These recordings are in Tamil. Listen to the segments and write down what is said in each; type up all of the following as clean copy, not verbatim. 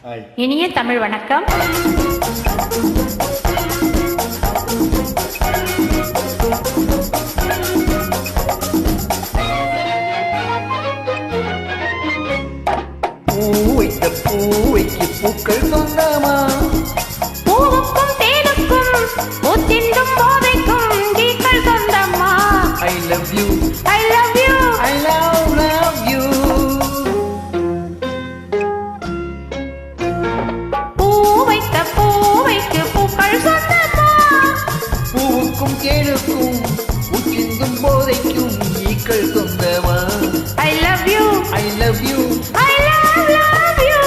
இனிய தமிழ் வணக்கம். பூவைக்கு பூக்கள் சொந்தமா? பூவுக்கும் தேனுக்கும் பூத்தின்றும் போதைக்கும் கீக்கள் சொந்தமா? I love you, I love you, I love you. பூவைக்கு பூக்கள் சொந்தமா? பூவுக்கும் தேனுக்கும் பூத்தின்றும் போதைக்கும் கீக்கள் சொந்தமா? I love you, I love you, I love you.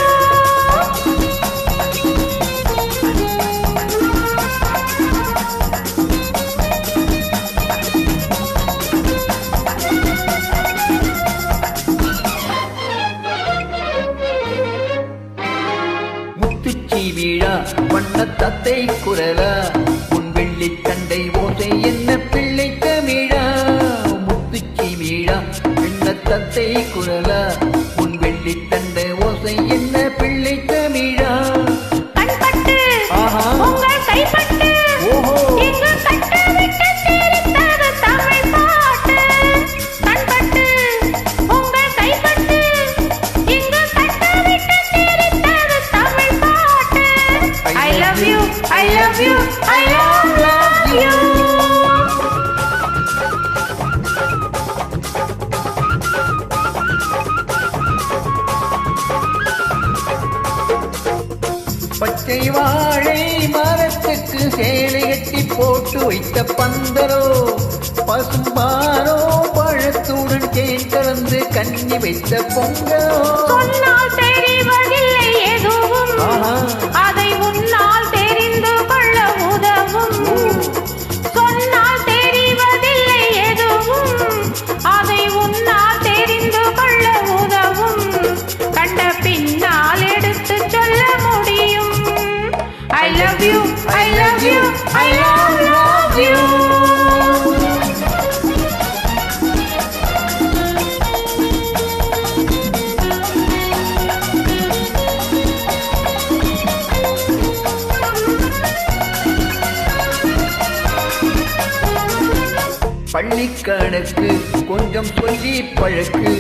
முத்துச்சி வீழா வண்ணத்தத்தை குரலா உன் வெள்ளி தண்டை ஓசை என்ன பிள்ளை தமிழா? முத்துச்சி வீழா வண்ணத்தத்தை குரலா உன் வெள்ளி தண்டை ஓசை என்ன பிள்ளை தமிழா? கண்பட்டு உங்கள் கைப்பட்டு இங்கு கட்டு விட்டு தீரித்தது தமிழ் பாட்டு. கண்பட்டு உங்கள் கைப்பட்டு இங்கு கட்டு விட்டு தீரித்தது தமிழ் பாட்டு. I love you, I love you, I love you. பச்சை வாழை மரத்துக்கு சேலை கட்டி போட்டு வைத்த பந்தரோ, பசும்பாரோ பழத்துடன் தேன் கலந்து கண்ணி வைத்த பொங்கலோ. சொன்னால் தெரிவதில்லை எதுவும், அதை உன்னால் தெரிந்து கொள்ள உதவும். சொன்னால் தெரிவதில்லை எதுவும், அதை உன்னால் தெரிந்து கொள்ள உதவும். கண்ட பின்னால் எடுத்து சொல்ல முடியும். I love you, I love you, I love you. பள்ளிக்கணக்கு கொஞ்சம் சொல்லி பழக்கு,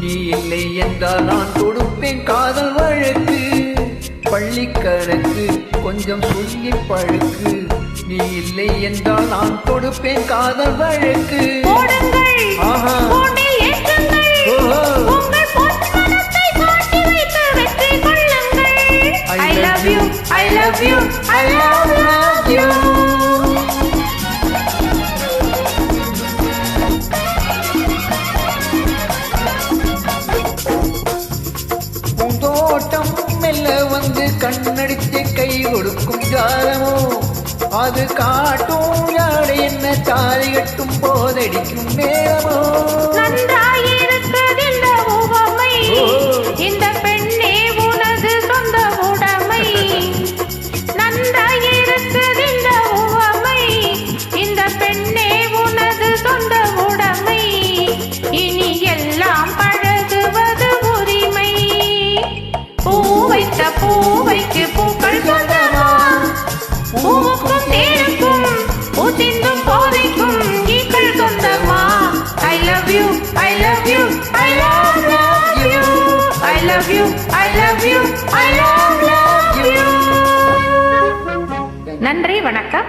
நீ இல்லை என்றால் நான் தொடுப்பேன் காதல் வழக்கு. பள்ளிக்கணக்கு கொஞ்சம் சொல்லி பழக்கு, நீ இல்லை என்றால் நான் தொடுப்பேன் காதல் வழக்கு. போடுங்கள், போட்டில் ஏற்றுங்கள், உங்கள் பொன்மனத்தை காட்டி வைத்து வெற்றி கொள்ளுங்கள். I love you, I love you, I love you. பூந்தோட்டம் மெல்ல வந்து கண்ணடித்து கை கொடுக்கும் ஜாலமோ, அது காட்டும் யாழை என்ன தாலி கட்டும் போதடிக்கும் நேரமோ. நன்றாயிருக்குது இந்த உவமை, இந்த பெண்ணே உனது சொந்த உடைமை. நன்றாயிருக்குது இந்த உவமை, இந்த பெண்ணே உனது சொந்த உடைமை. இனி எல்லாம் பழகுவது உரிமை. பூவைக்கு பூக்கள் சொந்தமா? பூவுக்கும் தேனுக்கும் பூத்தின்றும் போதைக்கும் கீக்கள் சொந்தமா? I love you, I love you, I love you. I love you, I love you, I love you. நன்றி, வணக்கம்.